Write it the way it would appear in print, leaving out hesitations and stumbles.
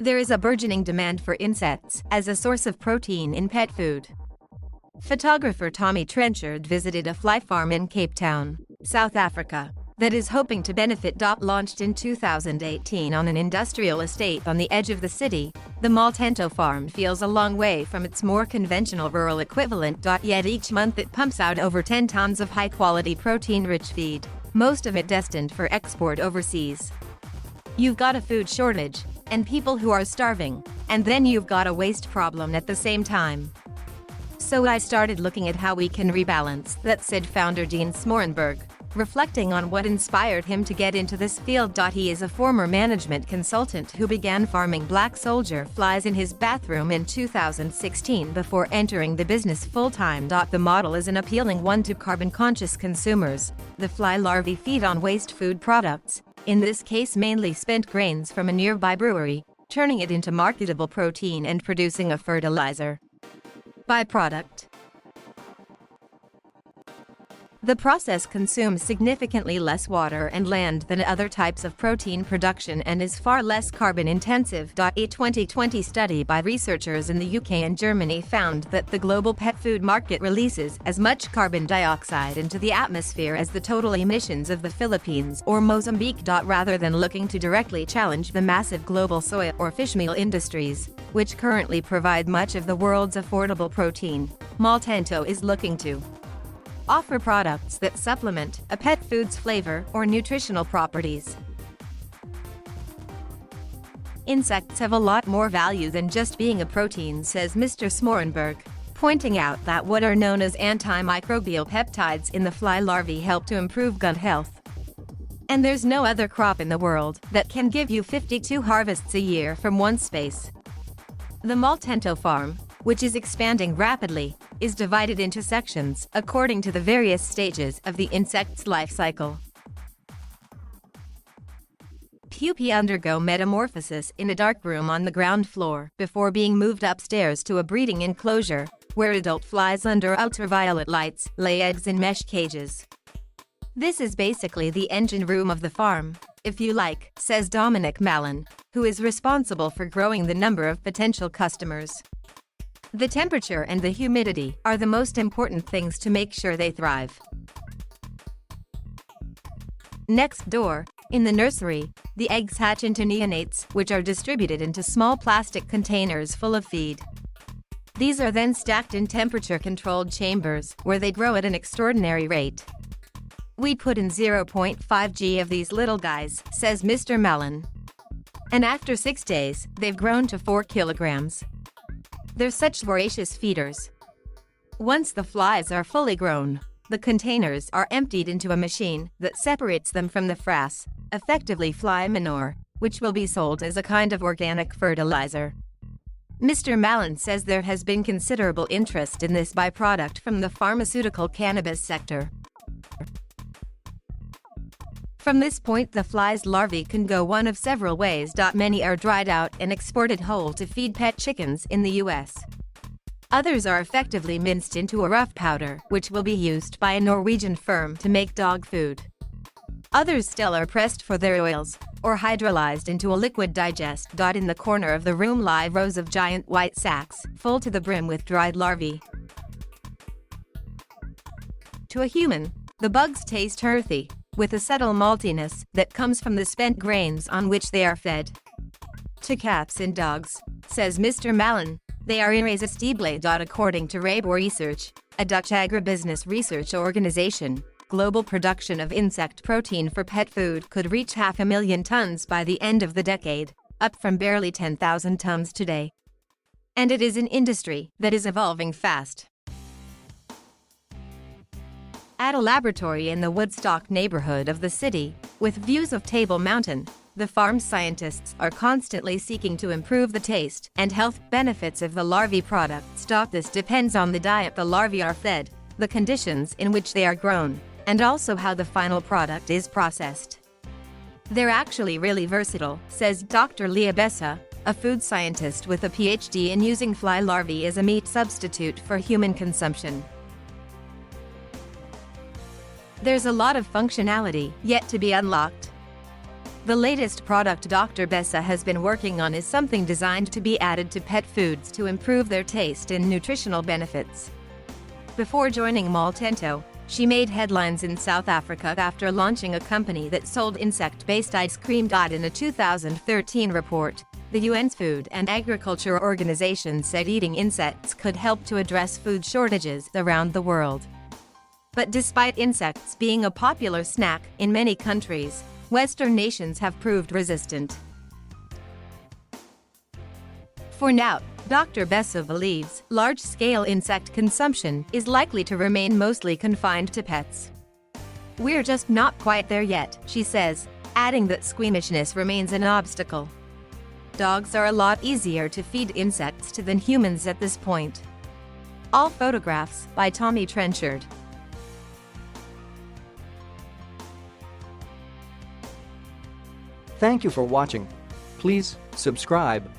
There is a burgeoning demand for insects as a source of protein in pet food. Photographer Tommy Trenchard visited a fly farm in Cape Town, South Africa, that is hoping to benefit.Launched in 2018 on an industrial estate on the edge of the city. The Maltento farm feels a long way from its more conventional rural equivalent.Yet each month it pumps out over 10 tons of high-quality protein-rich feed, most of it destined for export overseas. You've got a food shortage, and people who are starving, and then you've got a waste problem at the same time. So I started looking at how we can rebalance that, said founder Dean Smorenberg, reflecting on what inspired him to get into this field. He is a former management consultant who began farming black soldier flies in his bathroom in 2016 before entering the business full-time. The model is an appealing one to carbon-conscious consumers. The fly larvae feed on waste food products, in this case mainly spent grains from a nearby brewery, turning it into marketable protein and producing a fertilizer byproduct. The process consumes significantly less water and land than other types of protein production and is far less carbon intensive. A 2020 study by researchers in the UK and Germany found that the global pet food market releases as much carbon dioxide into the atmosphere as the total emissions of the Philippines or Mozambique. Rather than looking to directly challenge the massive global soy or fish meal industries, which currently provide much of the world's affordable protein, Maltento is looking to offer products that supplement a pet food's flavor or nutritional properties. Insects have a lot more value than just being a protein, says Mr. Smorenberg, pointing out that what are known as antimicrobial peptides in the fly larvae help to improve gut health. And there's no other crop in the world that can give you 52 harvests a year from one space. The Maltento farm, which is expanding rapidly, is divided into sections according to the various stages of the insect's life cycle. Pupae undergo metamorphosis in a dark room on the ground floor before being moved upstairs to a breeding enclosure, where adult flies under ultraviolet lights lay eggs in mesh cages. This is basically the engine room of the farm, if you like, says Dominic Mallon, who is responsible for growing the number of potential customers. The temperature and the humidity are the most important things to make sure they thrive. Next door, in the nursery, the eggs hatch into neonates, which are distributed into small plastic containers full of feed. These are then stacked in temperature-controlled chambers, where they grow at an extraordinary rate. We put in 0.5 g of these little guys, says Mr. Mallon. And after 6 days, they've grown to 4 kilograms. They're such voracious feeders. Once the flies are fully grown, the containers are emptied into a machine that separates them from the frass, effectively fly manure, which will be sold as a kind of organic fertilizer. Mr. Mallon says there has been considerable interest in this byproduct from the pharmaceutical cannabis sector. From this point, the fly's larvae can go one of several ways. Many are dried out and exported whole to feed pet chickens in the US. Others are effectively minced into a rough powder, which will be used by a Norwegian firm to make dog food. Others still are pressed for their oils, or hydrolyzed into a liquid digest. In the corner of the room lie rows of giant white sacks, full to the brim with dried larvae. To a human, the bugs taste earthy, with a subtle maltiness that comes from the spent grains on which they are fed. To cats and dogs, says Mr. Mallon, they are irresistible. According to Rabo Research, a Dutch agribusiness research organization, global production of insect protein for pet food could reach 500,000 tons by the end of the decade, up from barely 10,000 tons today. And it is an industry that is evolving fast. At a laboratory in the Woodstock neighborhood of the city, with views of Table Mountain, the farm's scientists are constantly seeking to improve the taste and health benefits of the larvae products. This depends on the diet the larvae are fed, the conditions in which they are grown, and also how the final product is processed. They're actually really versatile, says Dr. Leah Bessa, a food scientist with a PhD in using fly larvae as a meat substitute for human consumption. There's a lot of functionality yet to be unlocked. The latest product Dr. Bessa has been working on is something designed to be added to pet foods to improve their taste and nutritional benefits. Before joining Maltento, she made headlines in South Africa after launching a company that sold insect-based ice cream. In a 2013 report, the UN's Food and Agriculture Organization said eating insects could help to address food shortages around the world. But despite insects being a popular snack in many countries, Western nations have proved resistant. For now, Dr. Bessa believes large-scale insect consumption is likely to remain mostly confined to pets. "We're just not quite there yet," she says, adding that squeamishness remains an obstacle. Dogs are a lot easier to feed insects to than humans at this point. All photographs by Tommy Trenchard. Thank you for watching. Please subscribe